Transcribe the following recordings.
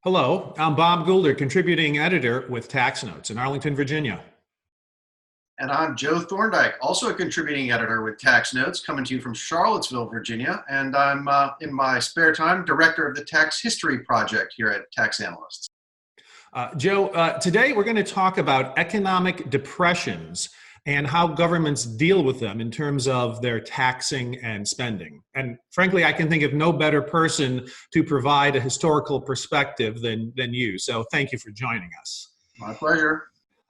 Hello, I'm Bob Goulder, contributing editor with Tax Notes in Arlington, Virginia. And I'm Joe Thorndike, also a contributing editor with Tax Notes, coming to you from Charlottesville, Virginia. And I'm, in my spare time, director of the Tax History Project here at Tax Analysts. Joe, today we're going to talk about economic depressions and how governments deal with them in terms of their taxing and spending. And frankly, I can think of no better person to provide a historical perspective than you. So thank you for joining us. My pleasure.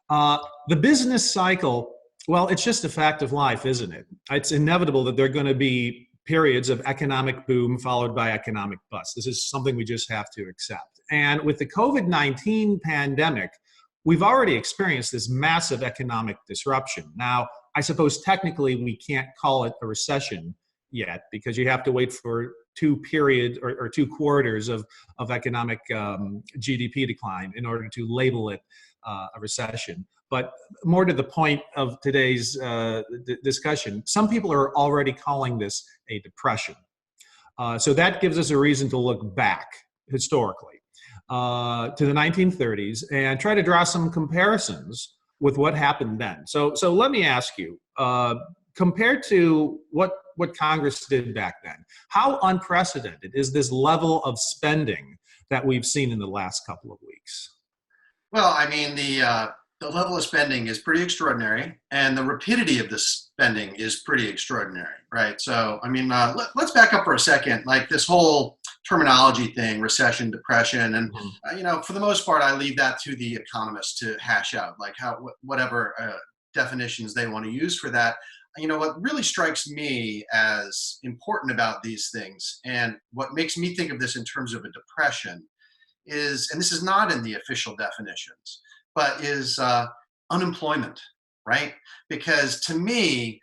The business cycle, well, it's just a fact of life, isn't it? It's inevitable that there are going to be periods of economic boom followed by economic bust. This is something we just have to accept. And with the COVID-19 pandemic, we've already experienced this massive economic disruption. Now, I suppose technically we can't call it a recession yet because you have to wait for two quarters of economic GDP decline in order to label it a recession. But more to the point of today's discussion, some people are already calling this a depression. So that gives us a reason to look back historically to the 1930s and try to draw some comparisons with what happened then. So let me ask you, compared to what Congress did back then, how unprecedented is this level of spending that we've seen in the last couple of weeks? Well, I mean, the level of spending is pretty extraordinary, and the rapidity of the spending is pretty extraordinary, right? So, I mean, let's back up for a second. Like this whole terminology thing, recession, depression, and for the most part, I leave that to the economists to hash out, like whatever definitions they want to use for that. What really strikes me as important about these things, and what makes me think of this in terms of a depression, is, and this is not in the official definitions, but is unemployment, right? Because to me,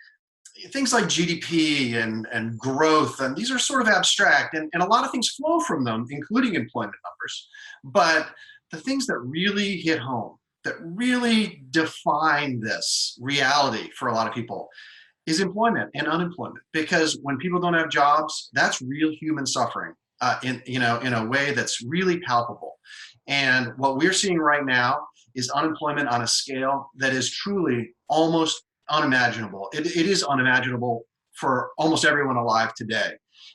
things like GDP and growth, and these are sort of abstract, and a lot of things flow from them, including employment numbers. But the things that really hit home, that really define this reality for a lot of people, is employment and unemployment. Because when people don't have jobs, that's real human suffering in a way that's really palpable. And what we're seeing right now is unemployment on a scale that is truly almost unimaginable. It is unimaginable for almost everyone alive today.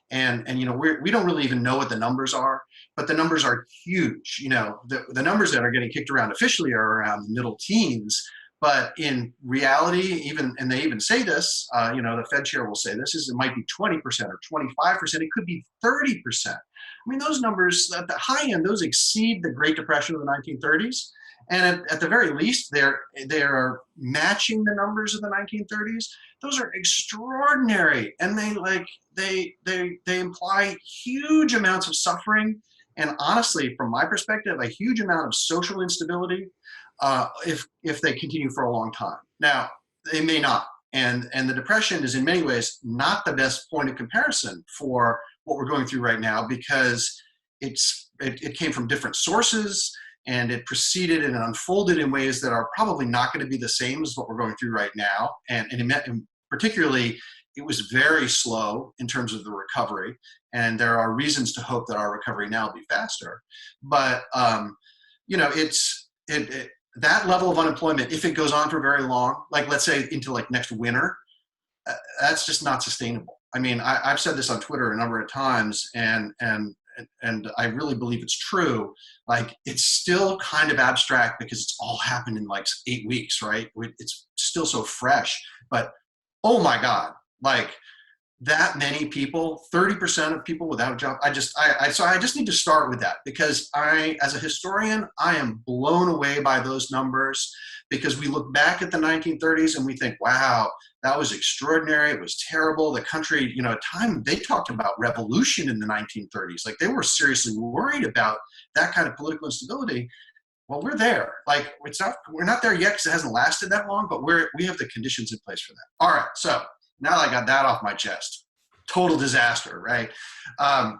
And we don't really even know what the numbers are, but the numbers are huge. The numbers that are getting kicked around officially are around the middle teens. But in reality, and they even say this, the Fed chair will say this, it might be 20% or 25%. It could be 30%. I mean, those numbers at the high end, those exceed the Great Depression of the 1930s. And at the very least, they're matching the numbers of the 1930s. Those are extraordinary, and they imply huge amounts of suffering, and honestly, from my perspective, a huge amount of social instability if they continue for a long time. Now, they may not, and the Depression is in many ways not the best point of comparison for what we're going through right now, because it came from different sources, and it proceeded and unfolded in ways that are probably not going to be the same as what we're going through right now. And particularly, it was very slow in terms of the recovery. And there are reasons to hope that our recovery now will be faster. But, that level of unemployment, if it goes on for very long, like let's say into like next winter, that's just not sustainable. I mean, I've said this on Twitter a number of times, and I really believe it's true. Like, it's still kind of abstract because it's all happened in like 8 weeks, right? It's still so fresh, but oh my God, like that many people, 30% of people without a job. So I just need to start with that, because as a historian, I am blown away by those numbers, because we look back at the 1930s and we think, wow, that was extraordinary. It was terrible. The country, at a time they talked about revolution in the 1930s. Like, they were seriously worried about that kind of political instability. Well, we're there. Like, we're not there yet because it hasn't lasted that long, but we have the conditions in place for that. All right. So now that I got that off my chest, total disaster, right? I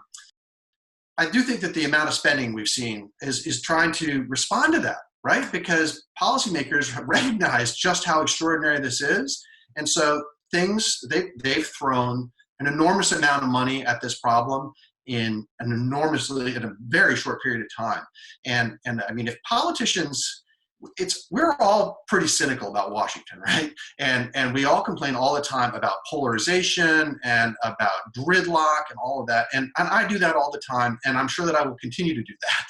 do think that the amount of spending we've seen is trying to respond to that, right? Because policymakers have recognized just how extraordinary this is. And so they've thrown an enormous amount of money at this problem in a very short period of time. And I mean, if politicians, we're all pretty cynical about Washington, right? And we all complain all the time about polarization and about gridlock and all of that. And I do that all the time, and I'm sure that I will continue to do that.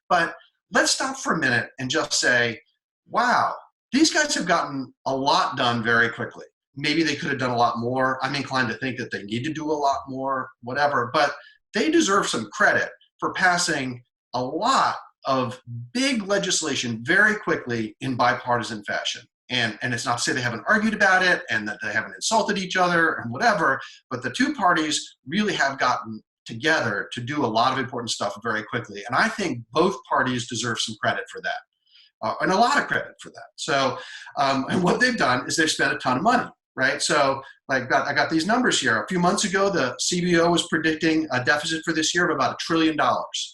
But let's stop for a minute and just say, wow, these guys have gotten a lot done very quickly. Maybe they could have done a lot more. I'm inclined to think that they need to do a lot more, whatever. But they deserve some credit for passing a lot of big legislation very quickly in bipartisan fashion. And it's not to say they haven't argued about it and that they haven't insulted each other and whatever, but the two parties really have gotten together to do a lot of important stuff very quickly. And I think both parties deserve some credit for that, and a lot of credit for that. So, and what they've done is they've spent a ton of money, right? So I got these numbers here. A few months ago, the CBO was predicting a deficit for this year of about $1 trillion,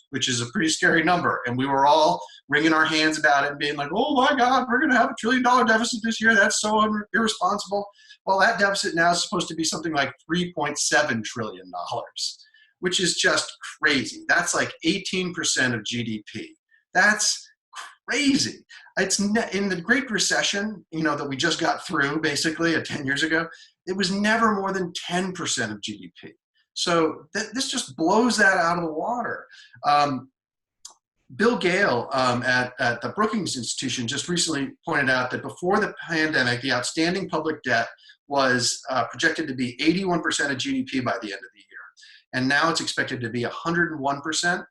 which is a pretty scary number. And we were all wringing our hands about it and being like, oh my God, we're going to have $1 trillion deficit this year. That's so irresponsible. Well, that deficit now is supposed to be something like $3.7 trillion, which is just crazy. That's like 18% of GDP. That's crazy. It's in the Great Recession, that we just got through basically 10 years ago, it was never more than 10% of GDP. So this just blows that out of the water. Bill Gale at the Brookings Institution just recently pointed out that before the pandemic, the outstanding public debt was projected to be 81% of GDP by the end of the year. And now it's expected to be 101%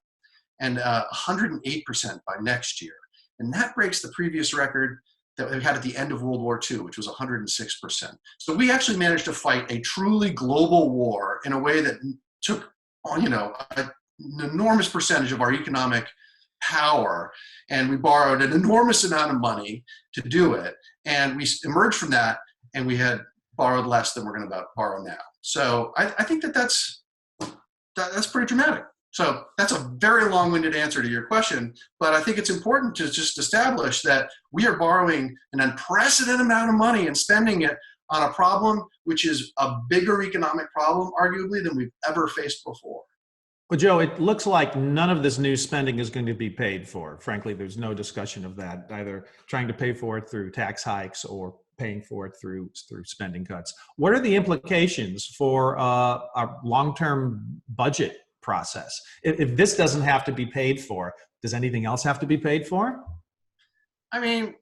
and 108% by next year. And that breaks the previous record that we had at the end of World War II, which was 106%. So we actually managed to fight a truly global war in a way that took on, an enormous percentage of our economic power, and we borrowed an enormous amount of money to do it. And we emerged from that, and we had borrowed less than we're going to borrow now. So I think that's pretty dramatic. So that's a very long-winded answer to your question, but I think it's important to just establish that we are borrowing an unprecedented amount of money and spending it on a problem which is a bigger economic problem, arguably, than we've ever faced before. Well, Joe, it looks like none of this new spending is going to be paid for. Frankly, there's no discussion of that, either trying to pay for it through tax hikes or paying for it through spending cuts. What are the implications for our long-term budget process? If this doesn't have to be paid for, does anything else have to be paid for? I mean,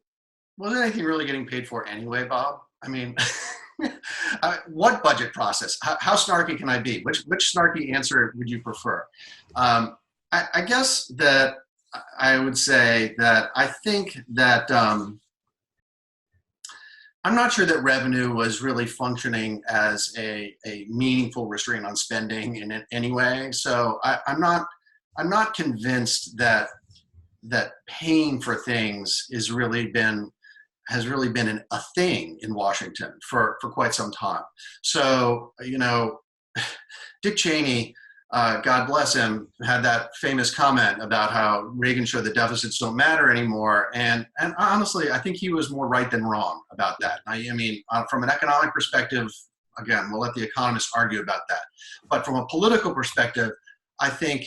wasn't anything really getting paid for anyway, Bob? I mean, what budget process? How snarky can I be? Which snarky answer would you prefer? I guess that I would say that I think that I'm not sure that revenue was really functioning as a meaningful restraint on spending in any way. So I'm not convinced that paying for things has really been a thing in Washington for quite some time. So, Dick Cheney, God bless him, had that famous comment about how Reagan showed that deficits don't matter anymore. And honestly, I think he was more right than wrong about that. I mean, from an economic perspective, again, we'll let the economists argue about that. But from a political perspective, I think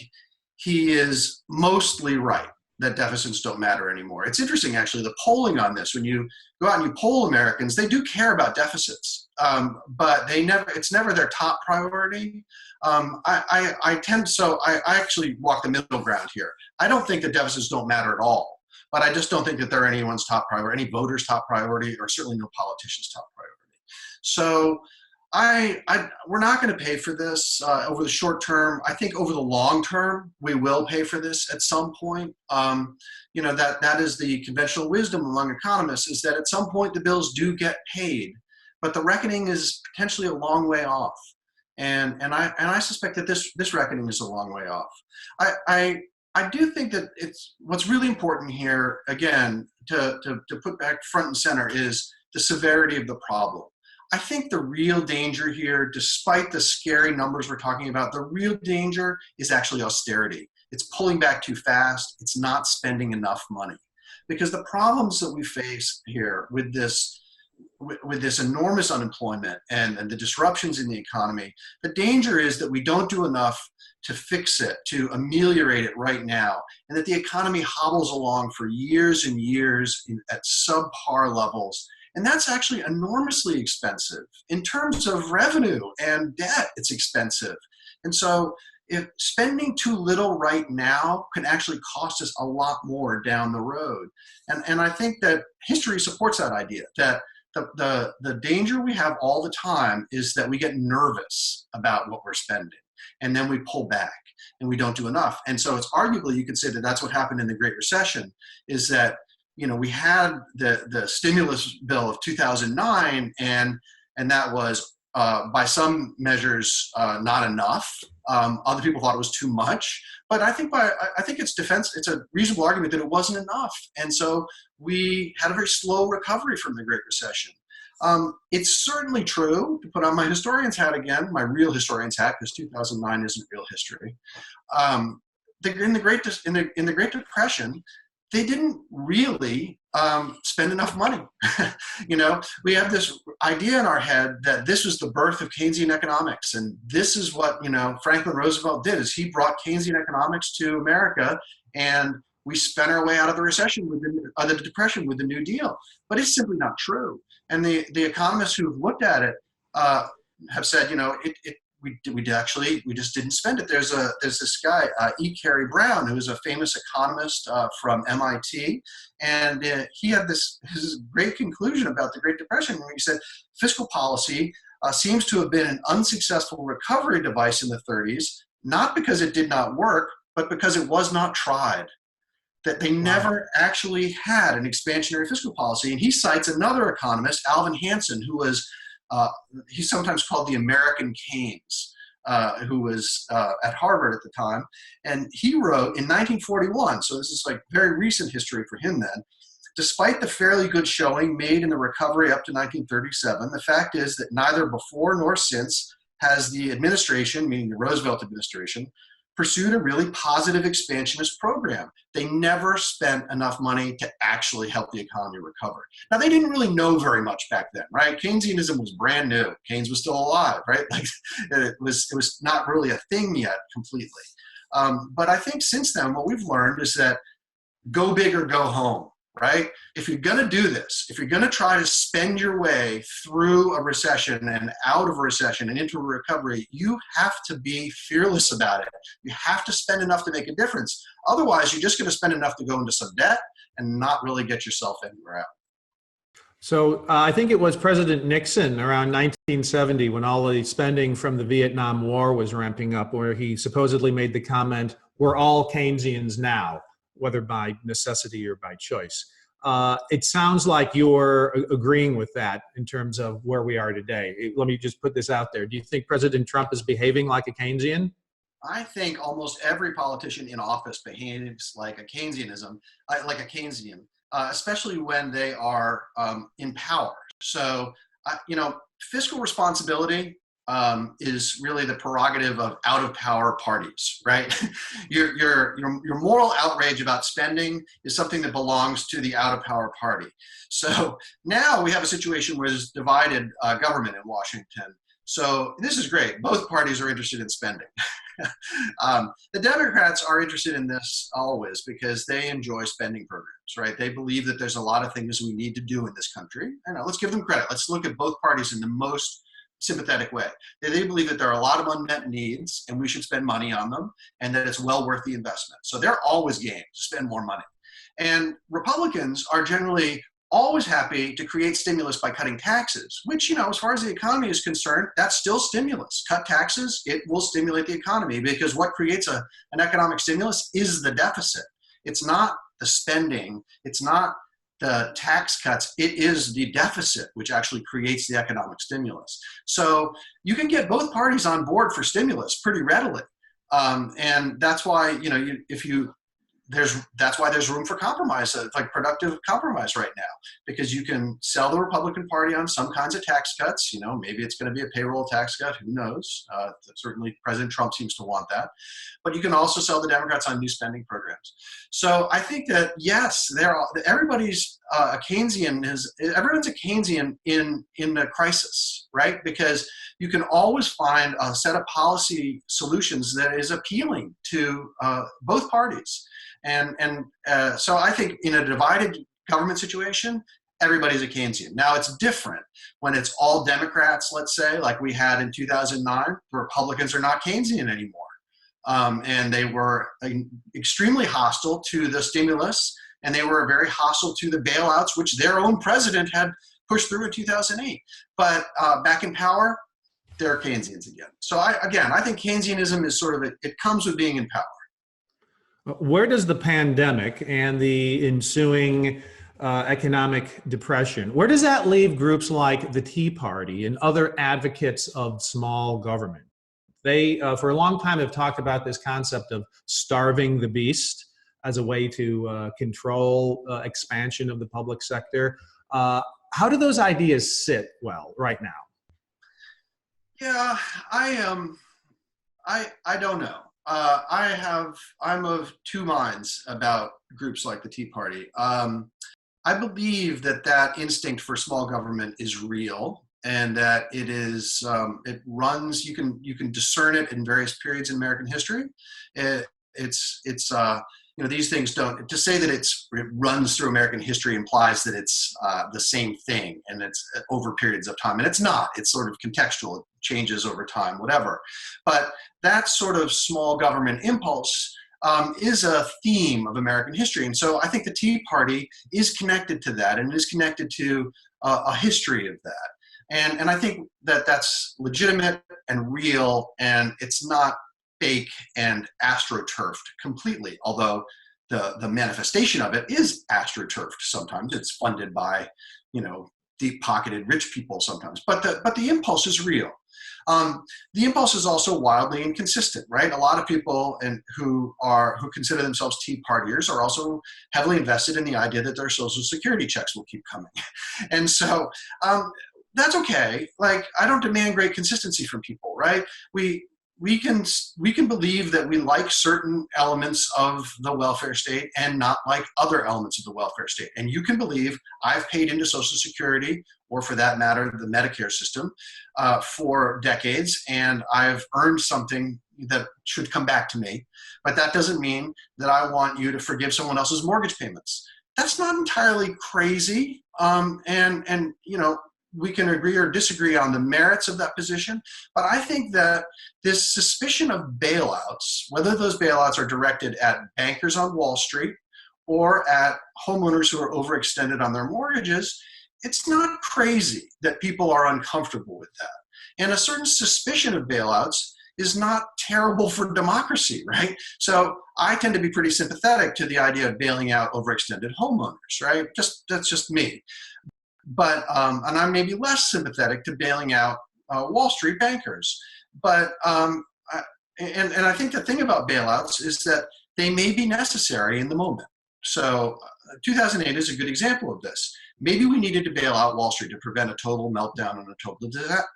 he is mostly right that deficits don't matter anymore. It's interesting, actually, the polling on this. When you go out and you poll Americans, they do care about deficits, but it's never their top priority. I actually walk the middle ground here. I don't think that deficits don't matter at all, but I just don't think that they're anyone's top priority, any voter's top priority, or certainly no politician's top priority. So we're not going to pay for this over the short term. I think over the long term, we will pay for this at some point. That is the conventional wisdom among economists, is that at some point the bills do get paid, but the reckoning is potentially a long way off. And I suspect that this reckoning is a long way off. I do think that what's really important here, again, to put back front and center, is the severity of the problem. I think the real danger here, despite the scary numbers we're talking about, the real danger is actually austerity. It's pulling back too fast. It's not spending enough money. Because the problems that we face here with this enormous unemployment and the disruptions in the economy, the danger is that we don't do enough to fix it, to ameliorate it right now, and that the economy hobbles along for years and years at subpar levels. And that's actually enormously expensive. In terms of revenue and debt, it's expensive. And so if spending too little right now can actually cost us a lot more down the road. And I think that history supports that idea, that the danger we have all the time is that we get nervous about what we're spending, and then we pull back and we don't do enough. And so it's arguably, you could say that that's what happened in the Great Recession, is that, you know, we had the stimulus bill of 2009, and that was by some measures not enough. Other people thought it was too much, but I think it's a reasonable argument that it wasn't enough. And so we had a very slow recovery from the Great Recession. It's certainly true, to put on my historian's hat again, my real historian's hat, because 2009 isn't real history. In the Great Depression, they didn't really spend enough money. You know, we have this idea in our head that this was the birth of Keynesian economics, and this is what, you know, Franklin Roosevelt did, is he brought Keynesian economics to America, and we spent our way out of the recession with the Depression with the New Deal. But it's simply not true. And the economists who've looked at it have said, you know, we just didn't spend it. There's this guy, E. Cary Brown, who is a famous economist from MIT, and he had his great conclusion about the Great Depression, where he said fiscal policy seems to have been an unsuccessful recovery device in the 30s, not because it did not work, but because it was not tried. That they never actually had an expansionary fiscal policy. And he cites another economist, Alvin Hansen, who was he's sometimes called the American Keynes, who was at Harvard at the time. And he wrote in 1941, so this is like very recent history for him then, despite the fairly good showing made in the recovery up to 1937, the fact is that neither before nor since has the administration, meaning the Roosevelt administration, pursued a really positive expansionist program. They never spent enough money to actually help the economy recover. Now, they didn't really know very much back then, right? Keynesianism was brand new. Keynes was still alive, right? Like it was not really a thing yet completely. But I think since then, what we've learned is that go big or go home, right? If you're going to do this, if you're going to try to spend your way through a recession and out of a recession and into a recovery, you have to be fearless about it. You have to spend enough to make a difference. Otherwise, you're just going to spend enough to go into some debt and not really get yourself anywhere out. So I think it was President Nixon around 1970, when all the spending from the Vietnam War was ramping up, where he supposedly made the comment, "We're all Keynesians now," whether by necessity or by choice. It sounds like you're agreeing with that in terms of where we are today. Let me just put this out there. Do you think President Trump is behaving like a Keynesian? I think almost every politician in office behaves like a Keynesian, especially when they are in power. So, you know, fiscal responsibility is really the prerogative of out-of-power parties, right? Your moral outrage about spending is something that belongs to the out-of-power party. So now we have a situation where there's divided government in Washington. So this is great. Both parties are interested in spending. The Democrats are interested in this always because they enjoy spending programs, right? They believe that there's a lot of things we need to do in this country. And let's give them credit. Let's look at both parties in the most sympathetic way. They believe that there are a lot of unmet needs and we should spend money on them, and that it's well worth the investment. So they're always game to spend more money. And Republicans are generally always happy to create stimulus by cutting taxes, which, you know, as far as the economy is concerned, that's still stimulus. Cut taxes, it will stimulate the economy, because what creates an economic stimulus is the deficit. It's not the spending, it's not the tax cuts, it is the deficit which actually creates the economic stimulus. So you can get both parties on board for stimulus pretty readily. And that's why, you know, that's why there's room for compromise, like productive compromise right now, because you can sell the Republican Party on some kinds of tax cuts. You know, maybe it's going to be a payroll tax cut, who knows? Certainly President Trump seems to want that. But you can also sell the Democrats on new spending programs. So I think that, yes, everybody's a Keynesian, everyone's a Keynesian in a crisis. right? Because you can always find a set of policy solutions that is appealing to both parties. So I think in a divided government situation, everybody's a Keynesian. Now it's different when it's all Democrats, let's say, like we had in 2009. The Republicans are not Keynesian anymore. And they were extremely hostile to the stimulus, and they were very hostile to the bailouts, which their own president had pushed through in 2008. But back in power, they're Keynesians again. So I think Keynesianism is sort of, it comes with being in power. Where does the pandemic and the ensuing economic depression, where does that leave groups like the Tea Party and other advocates of small government? They, for a long time, have talked about this concept of starving the beast as a way to control expansion of the public sector. How do those ideas sit well right now? Yeah, I don't know. I'm of two minds about groups like the Tea Party. I believe that instinct for small government is real, and that it is it runs. You can discern it in various periods in American history. These things don't, to say that it runs through American history implies that it's the same thing and it's over periods of time, and it's not. It's sort of contextual. It changes over time, whatever. But that sort of small government impulse is a theme of American history. And so I think the Tea Party is connected to that, and is connected to a history of that. And I think that that's legitimate and real, and it's not fake and astroturfed completely, although the manifestation of it is astroturfed sometimes. It's funded by, deep-pocketed rich people sometimes. But the impulse is real. The impulse is also wildly inconsistent, right? A lot of people who consider themselves Tea Partiers are also heavily invested in the idea that their Social Security checks will keep coming. And so that's okay. Like, I don't demand great consistency from people, right? We can believe that we like certain elements of the welfare state and not like other elements of the welfare state. And you can believe I've paid into Social Security, or for that matter, the Medicare system, for decades, and I've earned something that should come back to me. But that doesn't mean that I want you to forgive someone else's mortgage payments. That's not entirely crazy. We can agree or disagree on the merits of that position, but I think that this suspicion of bailouts, whether those bailouts are directed at bankers on Wall Street or at homeowners who are overextended on their mortgages, it's not crazy that people are uncomfortable with that. And a certain suspicion of bailouts is not terrible for democracy, right? So I tend to be pretty sympathetic to the idea of bailing out overextended homeowners, right? That's just me. But and I'm maybe less sympathetic to bailing out Wall Street bankers. But I think the thing about bailouts is that they may be necessary in the moment. So 2008 is a good example of this. Maybe we needed to bail out Wall Street to prevent a total meltdown and a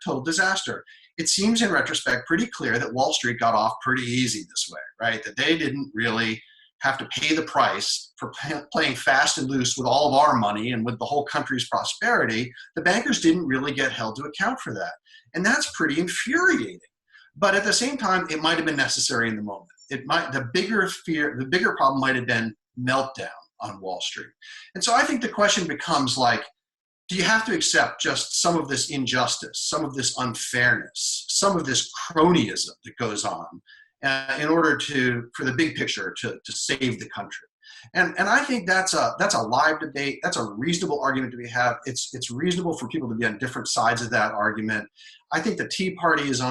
total disaster. It seems in retrospect pretty clear that Wall Street got off pretty easy this way, right? That they didn't really have to pay the price for playing fast and loose with all of our money and with the whole country's prosperity. The bankers didn't really get held to account for that. And that's pretty infuriating. But at the same time, it might have been necessary in the moment. The bigger problem might have been meltdown on Wall Street. And so I think the question becomes like, do you have to accept just some of this injustice, some of this unfairness, some of this cronyism that goes on in order for the big picture to save the country? And I think that's a live debate. That's a reasonable argument to be had. It's reasonable for people to be on different sides of that argument. I think the Tea Party is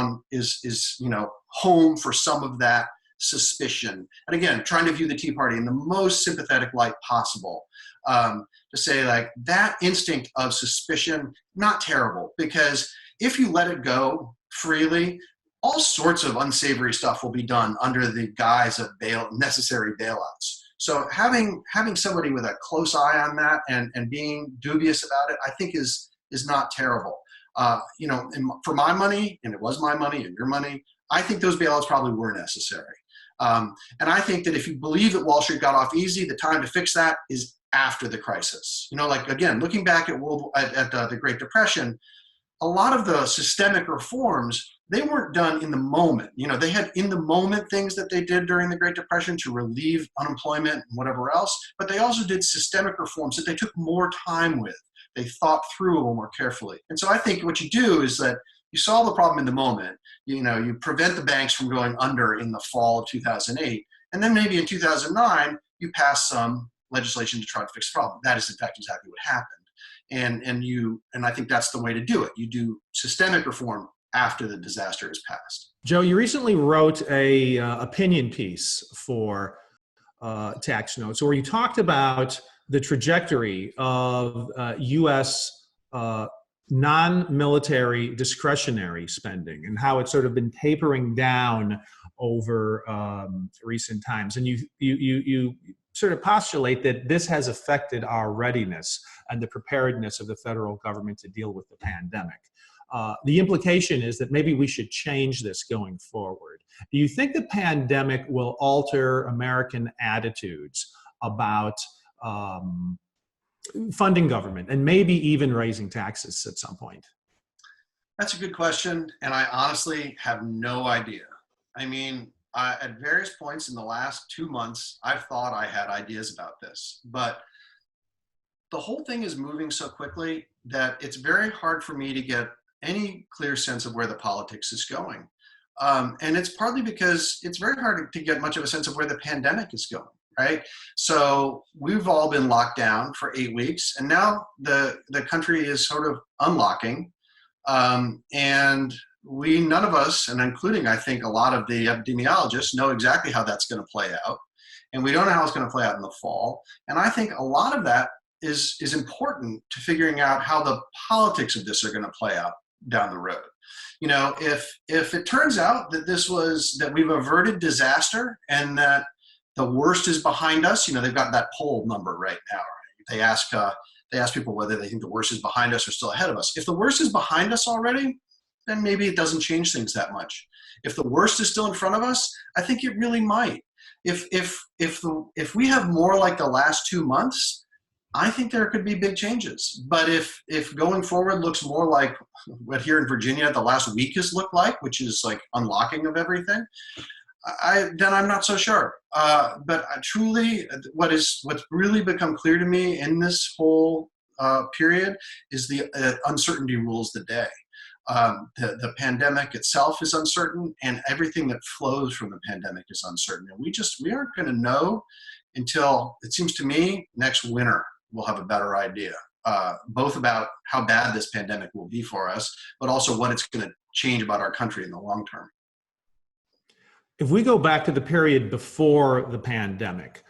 home for some of that suspicion. And again, trying to view the Tea Party in the most sympathetic light possible. To say like that instinct of suspicion, not terrible, because if you let it go freely, all sorts of unsavory stuff will be done under the guise of necessary bailouts. So having somebody with a close eye on that and being dubious about it, I think is not terrible. For my money, and it was my money and your money, I think those bailouts probably were necessary. And I think that if you believe that Wall Street got off easy, the time to fix that is after the crisis. Like again, looking back at the Great Depression, a lot of the systemic reforms, they weren't done in the moment. They had in the moment things that they did during the Great Depression to relieve unemployment and whatever else, but they also did systemic reforms that they took more time with. They thought through a little more carefully. And so I think what you do is that you solve the problem in the moment. You prevent the banks from going under in the fall of 2008. And then maybe in 2009, you pass some legislation to try to fix the problem. That is in fact exactly what happened. And I think that's the way to do it. You do systemic reform after the disaster is passed. Joe, you recently wrote a opinion piece for Tax Notes where you talked about the trajectory of U.S. Non-military discretionary spending and how it's sort of been tapering down over recent times. And you sort of postulate that this has affected our readiness and the preparedness of the federal government to deal with the pandemic. The implication is that maybe we should change this going forward. Do you think the pandemic will alter American attitudes about funding government and maybe even raising taxes at some point? That's a good question, and I honestly have no idea. I mean, at various points in the last 2 months, I've thought I had ideas about this, but the whole thing is moving so quickly that it's very hard for me to get any clear sense of where the politics is going. And it's partly because it's very hard to get much of a sense of where the pandemic is going, right? So we've all been locked down for 8 weeks, and now the country is sort of unlocking. And none of us, and including I think a lot of the epidemiologists, know exactly how that's going to play out. And we don't know how it's going to play out in the fall. And I think a lot of that is important to figuring out how the politics of this are going to play out down the road. If it turns out that we've averted disaster and that the worst is behind us, they've got that poll number right now. Right? They ask people whether they think the worst is behind us or still ahead of us. If the worst is behind us already, then maybe it doesn't change things that much. If the worst is still in front of us, I think it really might. If we have more like the last 2 months, I think there could be big changes. But if going forward looks more like what here in Virginia the last week has looked like, which is like unlocking of everything, then I'm not so sure. But truly, what's really become clear to me in this whole period is the uncertainty rules the day. The pandemic itself is uncertain, and everything that flows from the pandemic is uncertain. And we aren't going to know until, it seems to me, next winter we'll have a better idea, both about how bad this pandemic will be for us, but also what it's going to change about our country in the long term. If we go back to the period before the pandemic,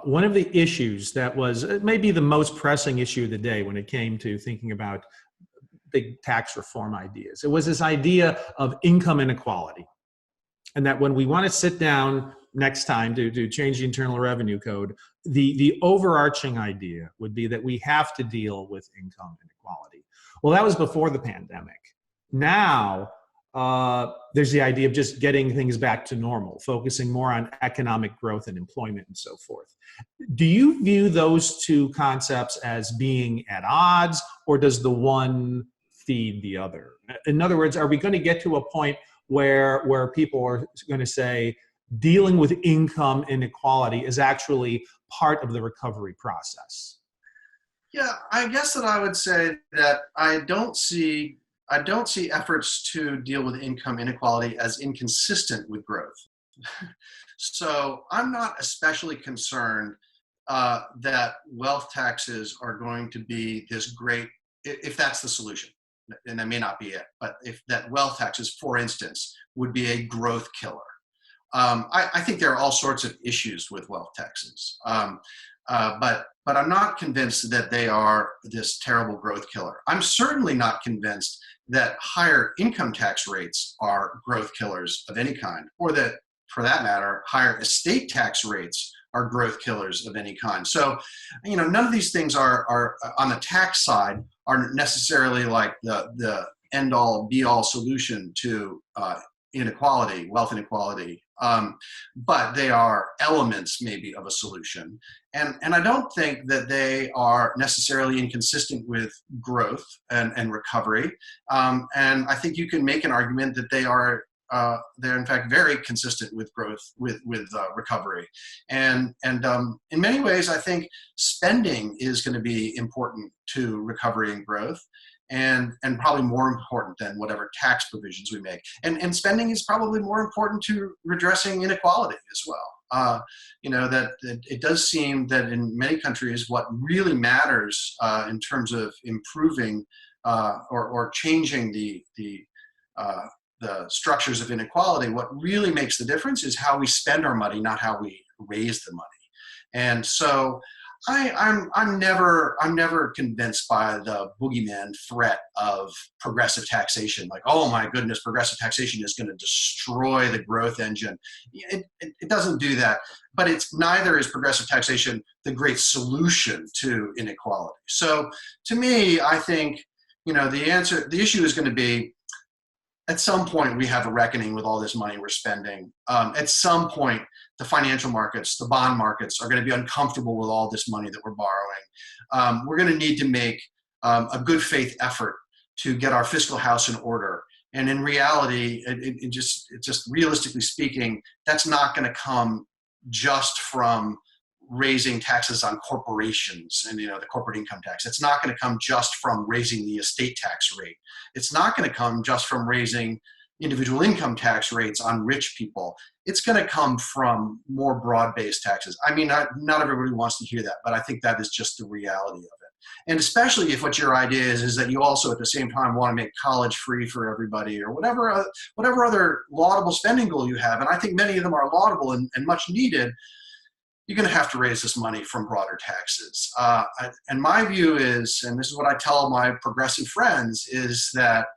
one of the issues that was maybe the most pressing issue of the day when it came to thinking about big tax reform ideas, it was this idea of income inequality. And that when we want to sit down next time to change the Internal Revenue Code, the overarching idea would be that we have to deal with income inequality. Well, that was before the pandemic. Now, there's the idea of just getting things back to normal, focusing more on economic growth and employment and so forth. Do you view those two concepts as being at odds, or does the one feed the other? In other words, are we going to get to a point where people are going to say dealing with income inequality is actually part of the recovery process? Yeah, I guess that I would say that I don't see efforts to deal with income inequality as inconsistent with growth. So I'm not especially concerned that wealth taxes are going to be this great, if that's the solution, and that may not be it, but if that wealth taxes, for instance, would be a growth killer. I think there are all sorts of issues with wealth taxes, but I'm not convinced that they are this terrible growth killer. I'm certainly not convinced that higher income tax rates are growth killers of any kind, or that, for that matter, higher estate tax rates are growth killers of any kind. So, none of these things are on the tax side are necessarily like the end-all, be-all solution to inequality, wealth inequality, but they are elements maybe of a solution. And I don't think that they are necessarily inconsistent with growth and recovery. And I think you can make an argument that they're in fact very consistent with growth, with recovery. And in many ways, I think spending is going to be important to recovery and growth, and probably more important than whatever tax provisions we make. And spending is probably more important to redressing inequality as well. That it does seem that in many countries, what really matters in terms of improving or changing the structures of inequality, what really makes the difference is how we spend our money, not how we raise the money. And so I'm never convinced by the boogeyman threat of progressive taxation. Like, oh my goodness, progressive taxation is going to destroy the growth engine. It doesn't do that, but neither is progressive taxation the great solution to inequality. So to me, I think, the issue is going to be, at some point, we have a reckoning with all this money we're spending. At some point, the financial markets, the bond markets are going to be uncomfortable with all this money that we're borrowing. We're going to need to make a good faith effort to get our fiscal house in order. And in reality, it just realistically speaking, that's not going to come just from raising taxes on corporations and the corporate income tax. It's not going to come just from raising the estate tax rate. It's not going to come just from raising individual income tax rates on rich people. It's going to come from more broad-based taxes. I mean, not everybody wants to hear that, but I think that is just the reality of it. And especially if what your idea is that you also at the same time want to make college free for everybody, or whatever other laudable spending goal you have, and I think many of them are laudable and much needed, you're going to have to raise this money from broader taxes. And my view is, and this is what I tell my progressive friends, is that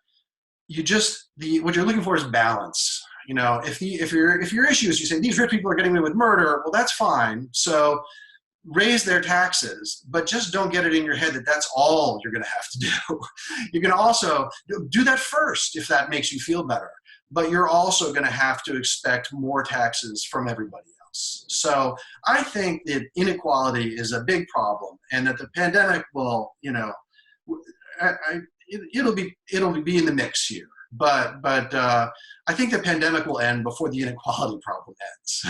what you're looking for is balance. If your issue is you say these rich people are getting away with murder, well, that's fine. So raise their taxes, but just don't get it in your head that that's all you're going to have to do. You're going to also do that first if that makes you feel better, but you're also going to have to expect more taxes from everybody else. So I think that inequality is a big problem, and that the pandemic will, it'll be in the mix here. But I think the pandemic will end before the inequality problem ends,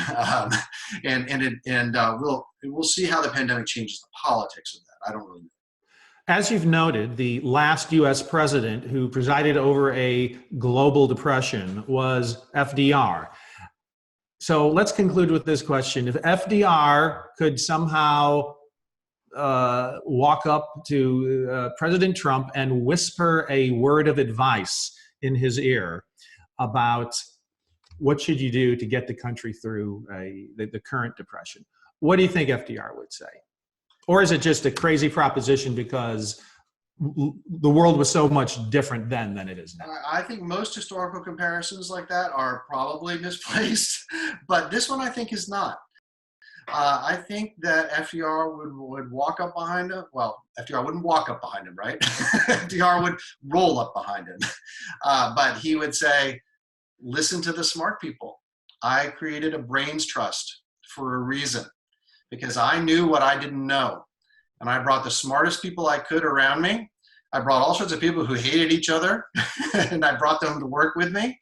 we'll see how the pandemic changes the politics of that. I don't really know. As you've noted, the last U.S. president who presided over a global depression was FDR. So let's conclude with this question. If FDR could somehow walk up to President Trump and whisper a word of advice in his ear about what should you do to get the country through the current depression, what do you think FDR would say? Or is it just a crazy proposition because the world was so much different then than it is now? I think most historical comparisons like that are probably misplaced, but this one I think is not. I think that FDR would walk up behind him. Well, FDR wouldn't walk up behind him, right? FDR would roll up behind him. But he would say, listen to the smart people. I created a brains trust for a reason, because I knew what I didn't know. And I brought the smartest people I could around me. I brought all sorts of people who hated each other, and I brought them to work with me.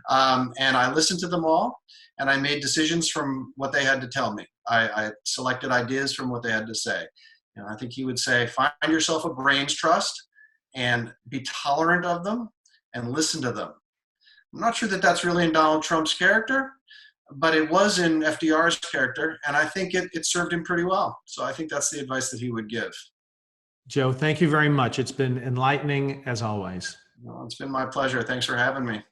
And I listened to them all, and I made decisions from what they had to tell me. I selected ideas from what they had to say. And I think he would say, find yourself a brains trust and be tolerant of them and listen to them. I'm not sure that that's really in Donald Trump's character, but it was in FDR's character, and I think it served him pretty well. So I think that's the advice that he would give. Joe, thank you very much. It's been enlightening as always. Well, it's been my pleasure. Thanks for having me.